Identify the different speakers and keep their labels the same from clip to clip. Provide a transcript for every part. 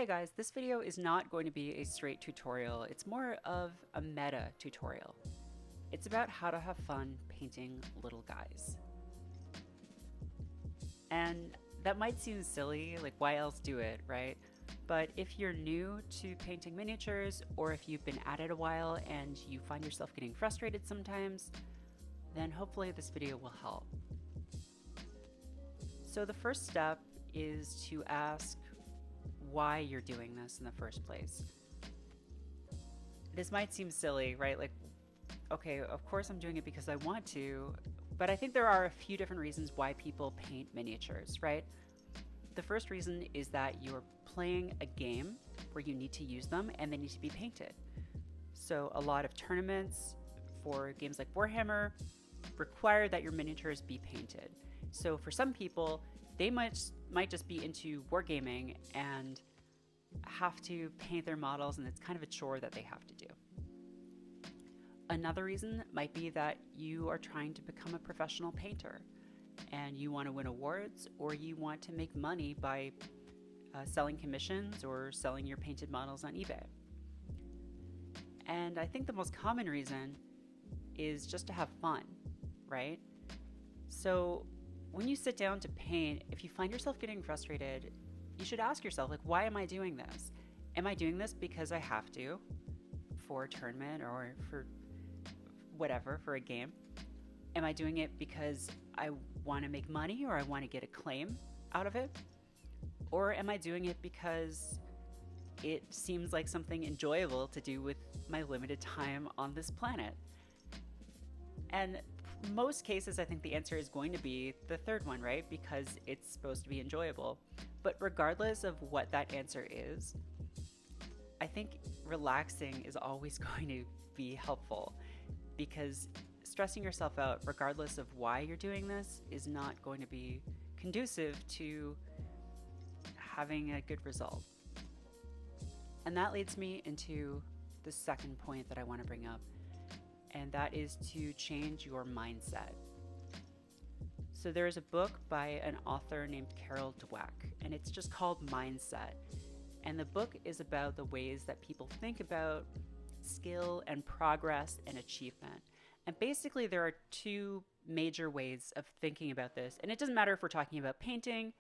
Speaker 1: Hey guys, this video is not going to be a straight tutorial. It's more of a meta tutorial. It's about how to have fun painting little guys. And that might seem silly, like why else do it, right? But if you're new to painting miniatures, or if you've been at it a while and you find yourself getting frustrated sometimes, then hopefully this video will help. So the first step is to ask why you're doing this in the first place. This might seem silly, right? Like, okay, of course I'm doing it because I want to, but I think there are a few different reasons why people paint miniatures, right? The first reason is that you're playing a game where you need to use them and they need to be painted. So a lot of tournaments for games like Warhammer require that your miniatures be painted. So for some people, they might just be into wargaming and have to paint their models, and it's kind of a chore that they have to do. Another reason might be that you are trying to become a professional painter and you want to win awards, or you want to make money by selling commissions or selling your painted models on eBay. And I think the most common reason is just to have fun, right? So when you sit down to paint, if you find yourself getting frustrated, you should ask yourself, like, why am I doing this? Am I doing this because I have to for a tournament or for whatever, for a game? Am I doing it because I want to make money or I want to get acclaim out of it? Or am I doing it because it seems like something enjoyable to do with my limited time on this planet? And most cases, I think the answer is going to be the third one, right? Because it's supposed to be enjoyable. But regardless of what that answer is, I think relaxing is always going to be helpful, because stressing yourself out, regardless of why you're doing this, is not going to be conducive to having a good result. And that leads me into the second point that I want to bring up, and that is to change your mindset. So there is a book by an author named Carol Dweck, and it's just called Mindset. And the book is about the ways that people think about skill and progress and achievement. And basically there are two major ways of thinking about this. And it doesn't matter if we're talking about painting,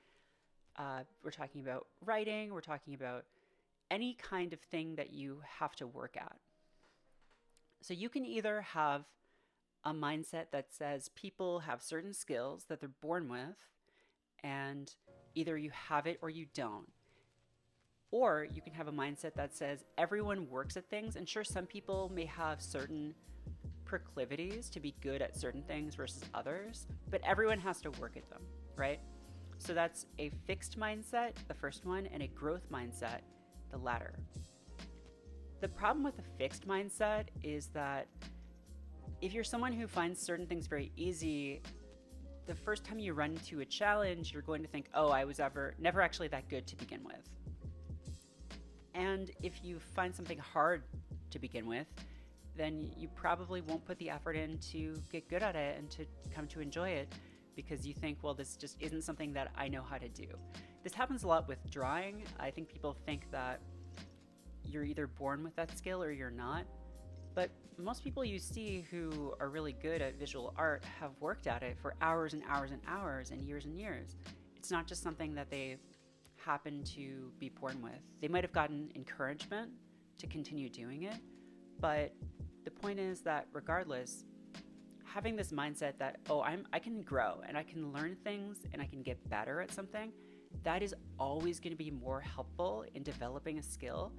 Speaker 1: we're talking about writing, we're talking about any kind of thing that you have to work at. So you can either have a mindset that says people have certain skills that they're born with, and either you have it or you don't. Or you can have a mindset that says everyone works at things, and sure, some people may have certain proclivities to be good at certain things versus others, but everyone has to work at them, right? So that's a fixed mindset, the first one, and a growth mindset, the latter. The problem with a fixed mindset is that if you're someone who finds certain things very easy, the first time you run into a challenge, you're going to think, oh, I was never actually that good to begin with. And if you find something hard to begin with, then you probably won't put the effort in to get good at it and to come to enjoy it, because you think, well, this just isn't something that I know how to do. This happens a lot with drawing. I think people think that you're either born with that skill or you're not. But most people you see who are really good at visual art have worked at it for hours and hours and hours and years. It's not just something that they happen to be born with. They might have gotten encouragement to continue doing it, but the point is that regardless, having this mindset that, oh, I can grow and I can learn things and I can get better at something, that is always going to be more helpful in developing a skill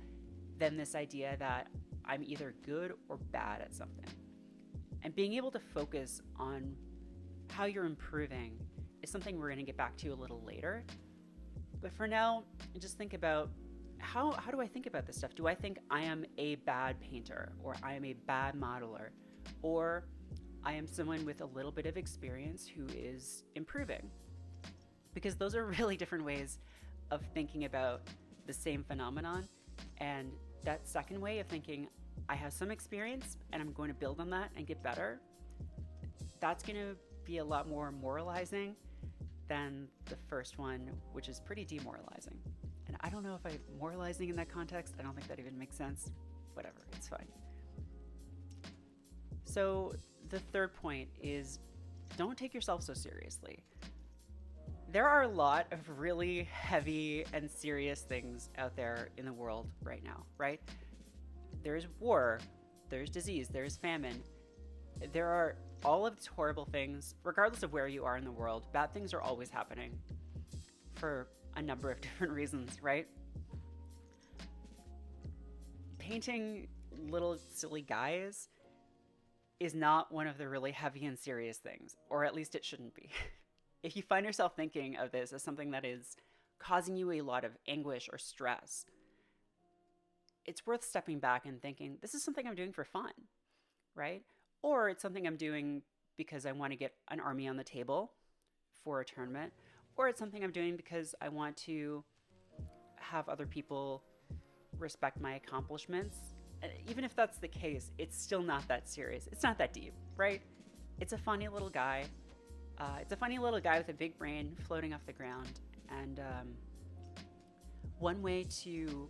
Speaker 1: than this idea that I'm either good or bad at something. And being able to focus on how you're improving is something we're going to get back to a little later. But for now, just think about how do I think about this stuff? Do I think I am a bad painter, or I am a bad modeler, or I am someone with a little bit of experience who is improving? Because those are really different ways of thinking about the same phenomenon. And that second way of thinking, I have some experience and I'm going to build on that and get better, that's going to be a lot more moralizing than the first one, which is pretty demoralizing. And I don't know if I'm moralizing in that context. I don't think that even makes sense. Whatever, it's fine. So the third point is don't take yourself so seriously. There are a lot of really heavy and serious things out there in the world right now, right? There's war, there's disease, there's famine. There are all of these horrible things, regardless of where you are in the world. Bad things are always happening for a number of different reasons, right? Painting little silly guys is not one of the really heavy and serious things, or at least it shouldn't be. If you find yourself thinking of this as something that is causing you a lot of anguish or stress, it's worth stepping back and thinking, this is something I'm doing for fun, right? Or it's something I'm doing because I want to get an army on the table for a tournament, or it's something I'm doing because I want to have other people respect my accomplishments. Even if that's the case, it's still not that serious. It's not that deep, right? It's a funny little guy. It's a funny little guy with a big brain floating off the ground. And one way to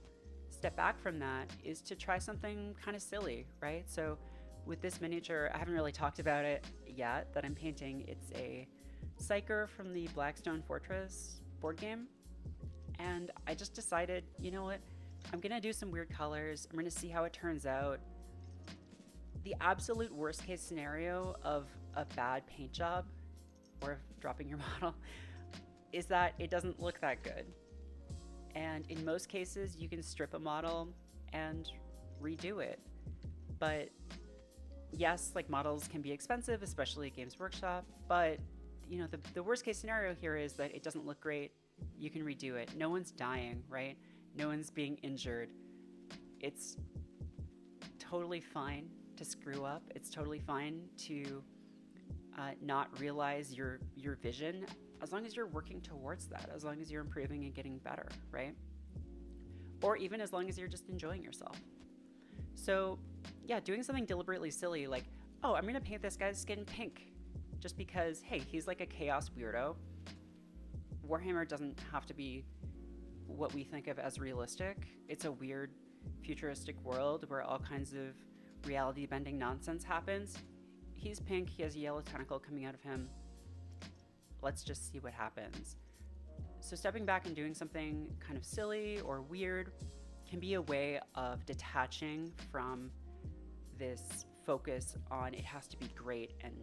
Speaker 1: step back from that is to try something kind of silly, right? So with this miniature, I haven't really talked about it yet that I'm painting. It's a Psyker from the Blackstone Fortress board game. And I just decided, you know what? I'm going to do some weird colors. I'm going to see how it turns out. The absolute worst case scenario of a bad paint job or of dropping your model is that it doesn't look that good. And in most cases, you can strip a model and redo it. But yes, like models can be expensive, especially at Games Workshop. But you know, the worst case scenario here is that it doesn't look great. You can redo it. No one's dying, right? No one's being injured. It's totally fine to screw up. It's totally fine to not realize your vision, as long as you're working towards that, as long as you're improving and getting better, right? Or even as long as you're just enjoying yourself. So yeah, doing something deliberately silly like, oh, I'm gonna paint this guy's skin pink just because, hey, he's like a chaos weirdo. Warhammer doesn't have to be what we think of as realistic. It's a weird futuristic world where all kinds of reality bending nonsense happens. He's pink, he has a yellow tentacle coming out of him. Let's just see what happens. So stepping back and doing something kind of silly or weird can be a way of detaching from this focus on it has to be great and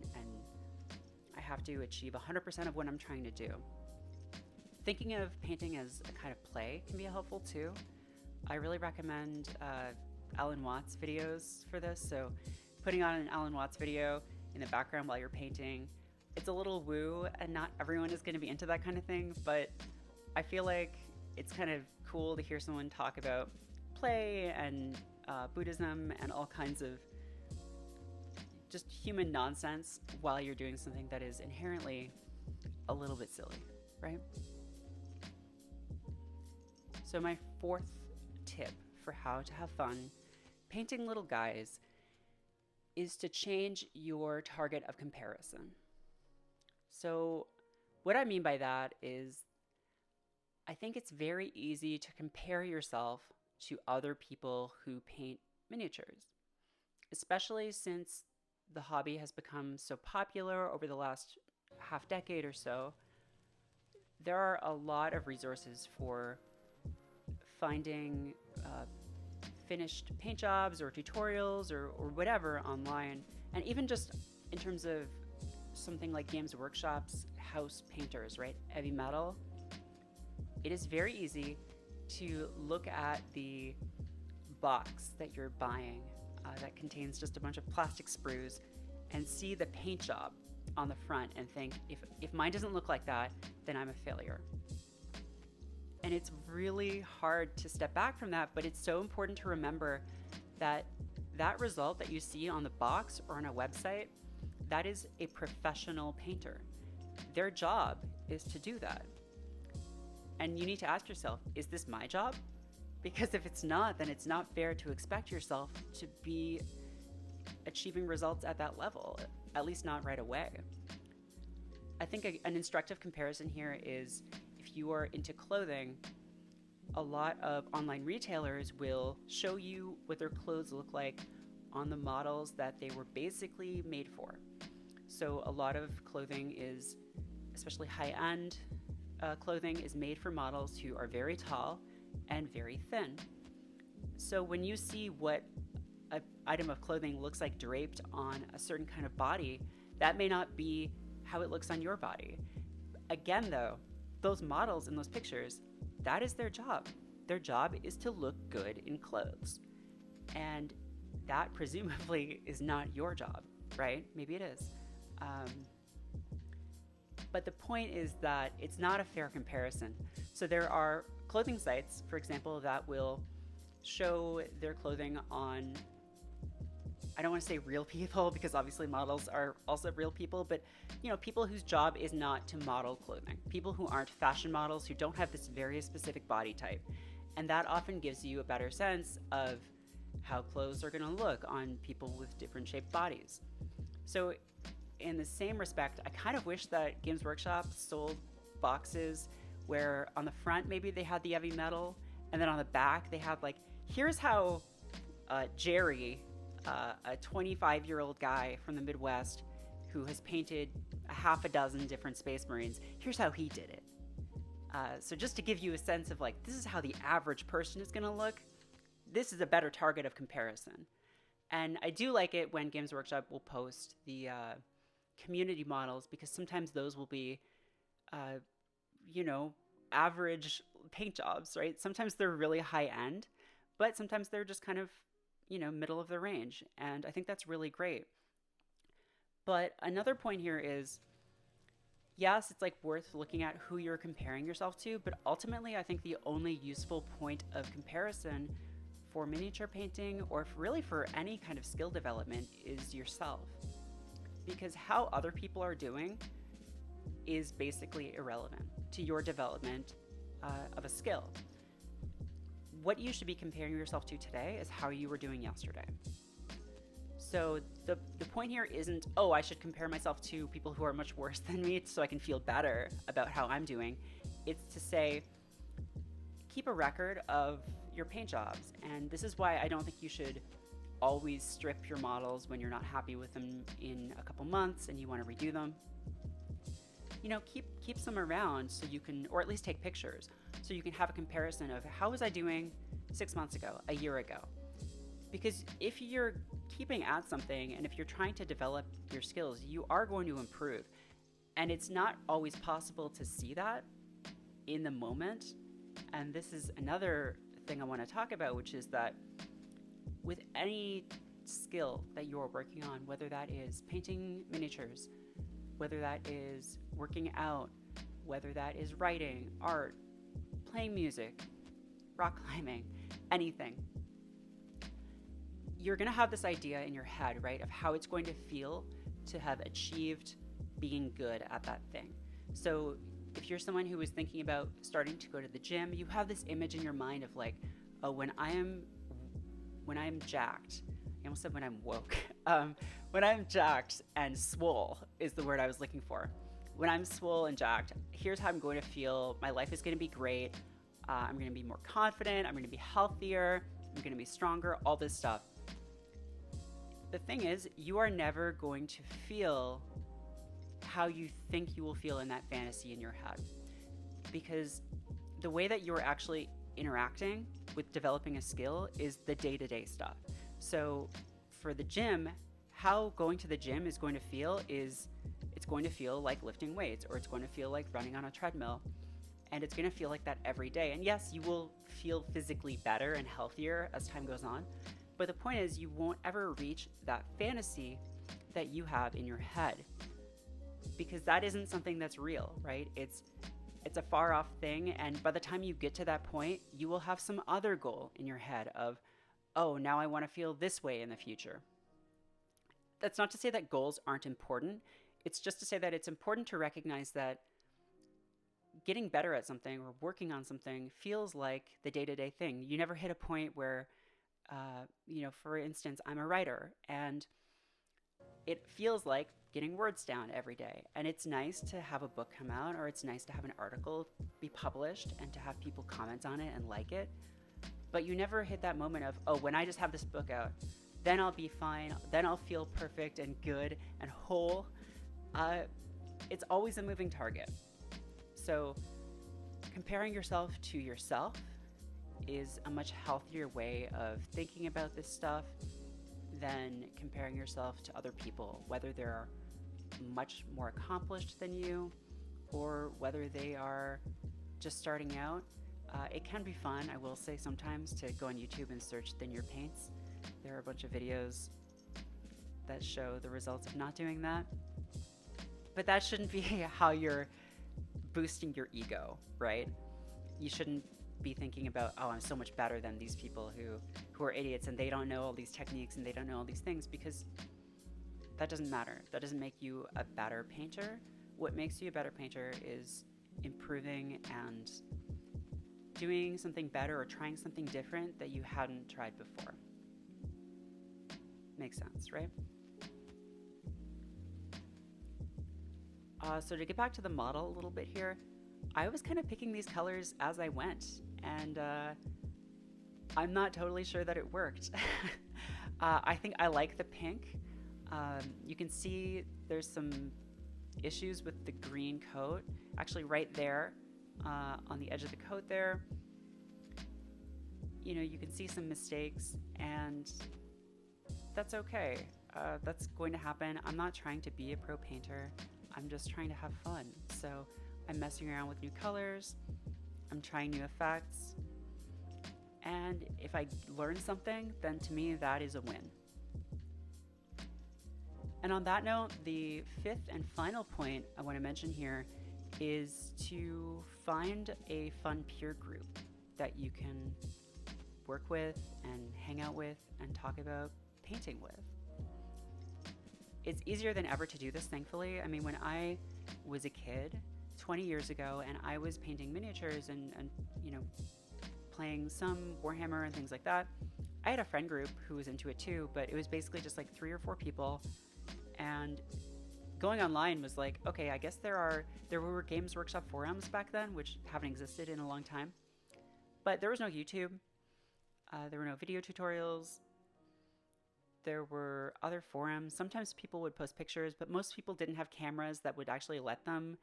Speaker 1: I have to achieve 100% of what I'm trying to do. Thinking of painting as a kind of play can be helpful too. I really recommend Alan Watts videos for this. So putting on an Alan Watts video in the background while you're painting, it's a little woo and not everyone is going to be into that kind of thing, but I feel like it's kind of cool to hear someone talk about play and Buddhism and all kinds of just human nonsense while you're doing something that is inherently a little bit silly, right? So my fourth tip for how to have fun painting little guys is to change your target of comparison. So what I mean by that is I think it's very easy to compare yourself to other people who paint miniatures, especially since the hobby has become so popular over the last half decade or so. There are a lot of resources for finding finished paint jobs or tutorials or whatever online. And even just in terms of something like Games Workshop's house painters, right? Heavy metal. It is very easy to look at the box that you're buying that contains just a bunch of plastic sprues and see the paint job on the front and think, if mine doesn't look like that, then I'm a failure. And it's really hard to step back from that, but it's so important to remember that that result that you see on the box or on a website, that is a professional painter. Their job is to do that. And you need to ask yourself, is this my job? Because if it's not, then it's not fair to expect yourself to be achieving results at that level, at least not right away. I think an instructive comparison here is if you are into clothing, a lot of online retailers will show you what their clothes look like on the models that they were basically made for. So a lot of clothing is, especially high-end clothing, is made for models who are very tall and very thin. So when you see what an item of clothing looks like draped on a certain kind of body, that may not be how it looks on your body. Again, though, those models in those pictures, that is their job. Their job is to look good in clothes. And that presumably is not your job, right? Maybe it is. But the point is that it's not a fair comparison. So there are clothing sites, for example, that will show their clothing on, I don't want to say real people because obviously models are also real people, but people whose job is not to model clothing, people who aren't fashion models, who don't have this very specific body type. And that often gives you a better sense of how clothes are going to look on people with different shaped bodies. So in the same respect, I kind of wish that Games Workshop sold boxes where on the front maybe they had the heavy metal, and then on the back they had like, here's how Jerry, a 25-year-old guy from the Midwest who has painted a half a dozen different Space Marines, here's how he did it. So just to give you a sense of like, this is how the average person is going to look, this is a better target of comparison. And I do like it when Games Workshop will post the community models, because sometimes those will be, average paint jobs, right? Sometimes they're really high end, but sometimes they're just kind of, middle of the range. And I think that's really great. But another point here is, yes, it's like worth looking at who you're comparing yourself to, but ultimately I think the only useful point of comparison for miniature painting, or really for any kind of skill development, is yourself. Because how other people are doing is basically irrelevant to your development of a skill. What you should be comparing yourself to today is how you were doing yesterday. So the point here isn't, oh, I should compare myself to people who are much worse than me so I can feel better about how I'm doing. It's to say, keep a record of your paint jobs. And this is why I don't think you should always strip your models when you're not happy with them in a couple months and you want to redo them. Keep some around so you can, or at least take pictures, so you can have a comparison of how was I doing 6 months ago, a year ago. Because if you're keeping at something and if you're trying to develop your skills, you are going to improve. And it's not always possible to see that in the moment. And this is another thing I want to talk about, which is that with any skill that you're working on, whether that is painting miniatures, whether that is working out, whether that is writing, art, playing music, rock climbing, anything, you're going to have this idea in your head, right, of how it's going to feel to have achieved being good at that thing. So if you're someone who is thinking about starting to go to the gym, you have this image in your mind of like, oh, when I'm jacked, I almost said when I'm woke. When I'm jacked and swole is the word I was looking for. When I'm swole and jacked, here's how I'm going to feel. My life is going to be great. I'm going to be more confident. I'm going to be healthier. I'm going to be stronger, all this stuff. The thing is, you are never going to feel how you think you will feel in that fantasy in your head. Because the way that you're actually interacting with developing a skill is the day-to-day stuff. So for the gym, how going to the gym is going to feel is it's going to feel like lifting weights, or it's going to feel like running on a treadmill. And it's going to feel like that every day. And yes, you will feel physically better and healthier as time goes on. But the point is, you won't ever reach that fantasy that you have in your head, because that isn't something that's real, right? It's a far off thing. And by the time you get to that point, you will have some other goal in your head of, oh, now I want to feel this way in the future. That's not to say that goals aren't important. It's just to say that it's important to recognize that getting better at something or working on something feels like the day-to-day thing. You never hit a point where, for instance, I'm a writer and it feels like getting words down every day. And it's nice to have a book come out, or it's nice to have an article be published and to have people comment on it and like it. But you never hit that moment of, oh, when I just have this book out, then I'll be fine. Then I'll feel perfect and good and whole. It's always a moving target. So comparing yourself to yourself is a much healthier way of thinking about this stuff than comparing yourself to other people, whether they're much more accomplished than you or whether they are just starting out. It can be fun, I will say, sometimes to go on YouTube and search thin your paints. There are a bunch of videos that show the results of not doing that. But that shouldn't be how you're boosting your ego, right? You shouldn't be thinking about, oh, I'm so much better than these people who are idiots and they don't know all these techniques and they don't know all these things, because that doesn't matter. That doesn't make you a better painter. What makes you a better painter is improving and doing something better or trying something different that you hadn't tried before. Makes sense, right? So to get back to the model a little bit here, I was kind of picking these colors as I went, and I'm not totally sure that it worked. I think I like the pink. You can see there's some issues with the green coat, actually right there on the edge of the coat there. You know, you can see some mistakes, and that's okay. That's going to happen. I'm not trying to be a pro painter. I'm just trying to have fun. So I'm messing around with new colors. I'm trying new effects. And if I learn something, then to me that is a win. And on that note, the fifth and final point I want to mention here is to find a fun peer group that you can work with and hang out with and talk about painting with. It's easier than ever to do this, thankfully. I mean, when I was a kid 20 years ago and I was painting miniatures and you know, playing some Warhammer and things like that, I had a friend group who was into it too, but it was basically just like 3 or 4 people. And going online was like, okay, I guess there were Games Workshop forums back then, which haven't existed in a long time. But there was no YouTube. There were no video tutorials. There were other forums. Sometimes people would post pictures, but most people didn't have cameras that would actually let them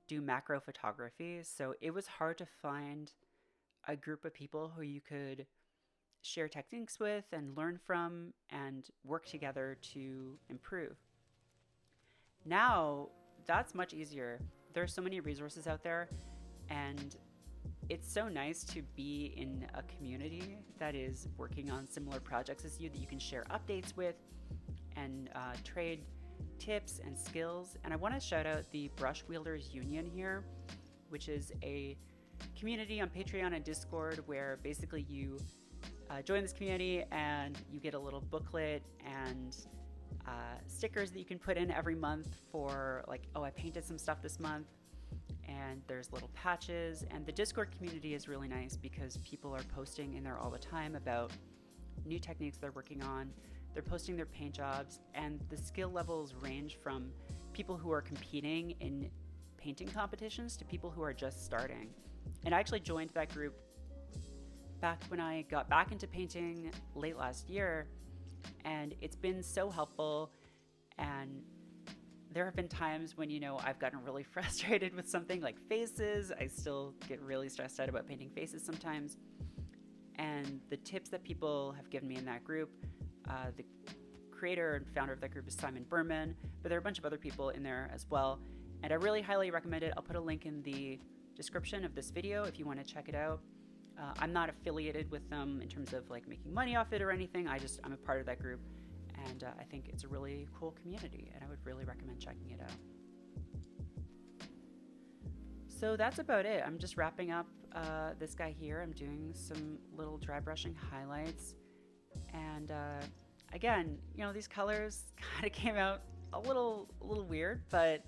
Speaker 1: do macro photography. So it was hard to find a group of people who you could share techniques with and learn from and work together to improve. Now, that's much easier. There are so many resources out there, and it's so nice to be in a community that is working on similar projects as you, that you can share updates with and trade tips and skills. And I want to shout out the Brush Wielders Union here, which is a community on Patreon and Discord where basically you join this community and you get a little booklet and stickers that you can put in every month for like, oh, I painted some stuff this month. And there's little patches, and the Discord community is really nice because people are posting in there all the time about new techniques they're working on. They're posting their paint jobs, and the skill levels range from people who are competing in painting competitions to people who are just starting. And I actually joined that group back when I got back into painting late last year, and it's been so helpful. And there have been times when, you know, I've gotten really frustrated with something like faces. I still get really stressed out about painting faces sometimes. And the tips that people have given me in that group, the creator and founder of that group is Simon Berman, but there are a bunch of other people in there as well. And I really highly recommend it. I'll put a link in the description of this video if you want to check it out. I'm not affiliated with them in terms of like making money off it or anything. I'm a part of that group. And I think it's a really cool community, and I would really recommend checking it out. So that's about it. I'm just wrapping up this guy here. I'm doing some little dry brushing highlights. And again, you know, these colors kind of came out a little weird, but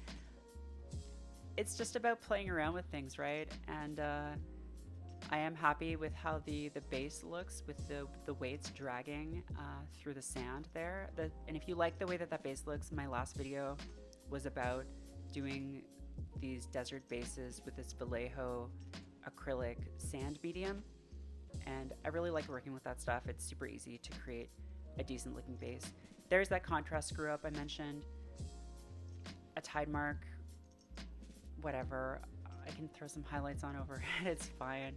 Speaker 1: it's just about playing around with things, right? And I am happy with how the base looks with the way it's dragging through the sand there. And if you like the way that base looks, in my last video, was about doing these desert bases with this Vallejo acrylic sand medium. And I really like working with that stuff. It's super easy to create a decent looking base. There's that contrast screw up I mentioned, a tide mark, whatever. I can throw some highlights on over it, it's fine.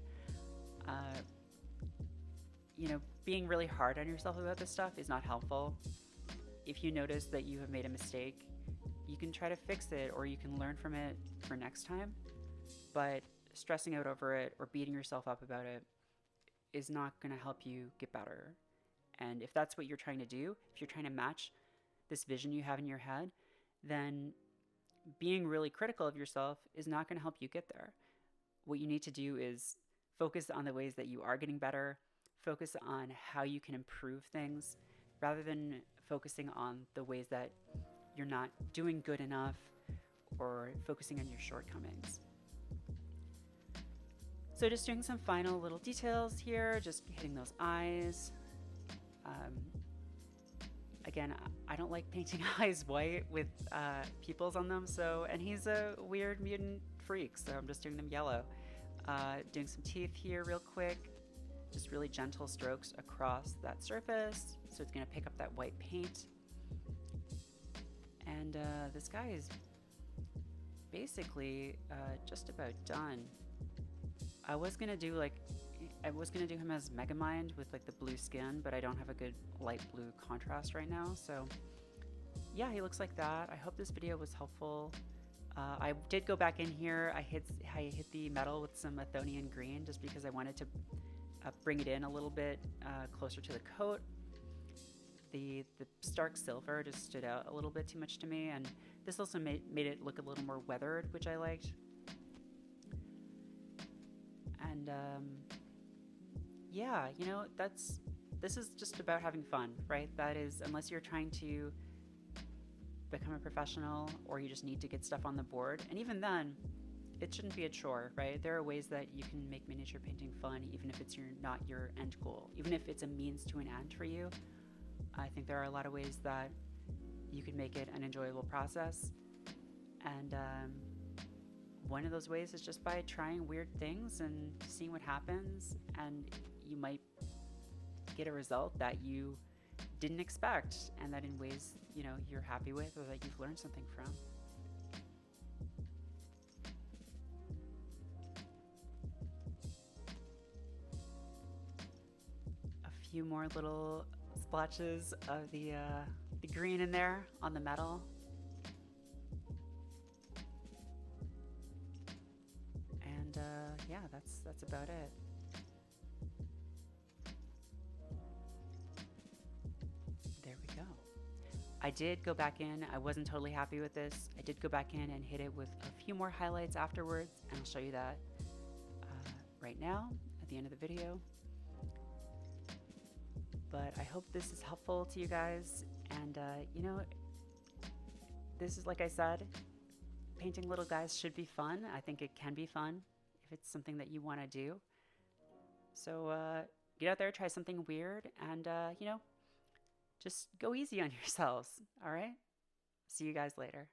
Speaker 1: Uh, Being really hard on yourself about this stuff is not helpful. If you notice that you have made a mistake, you can try to fix it or you can learn from it for next time. But stressing out over it or beating yourself up about it is not going to help you get better. And if that's what you're trying to do, if you're trying to match this vision you have in your head, then being really critical of yourself is not going to help you get there. What you need to do is focus on the ways that you are getting better, focus on how you can improve things, rather than focusing on the ways that you're not doing good enough or focusing on your shortcomings. So just doing some final little details here, just hitting those eyes. Again, I don't like painting eyes white with pupils on them, and he's a weird mutant freak, so I'm just doing them yellow. Doing some teeth here real quick, just really gentle strokes across that surface, so it's going to pick up that white paint. And this guy is basically just about done. I was gonna do him as Megamind with like the blue skin, but I don't have a good light blue contrast right now. So yeah, he looks like that. I hope this video was helpful. I did go back in here. I hit the metal with some Athonian green just because I wanted to bring it in a little bit closer to the coat. The stark silver just stood out a little bit too much to me, and this also made it look a little more weathered, which I liked. And yeah, this is just about having fun, right? That is, unless you're trying to become a professional or you just need to get stuff on the board. And even then, it shouldn't be a chore, right? There are ways that you can make miniature painting fun, even if it's not your end goal, even if it's a means to an end for you. I think there are a lot of ways that you can make it an enjoyable process. And one of those ways is just by trying weird things and seeing what happens, and you might get a result that you didn't expect, and that in ways you're happy with or that you've learned something from. A few more little splotches of the green in there on the metal. And yeah, that's about it. There we go. I did go back in. I wasn't totally happy with this. I did go back in and hit it with a few more highlights afterwards, and I'll show you that right now at the end of the video. But I hope this is helpful to you guys. And this is, like I said, painting little guys should be fun. I think it can be fun if it's something that you want to do. So get out there, try something weird, and just go easy on yourselves. All right? See you guys later.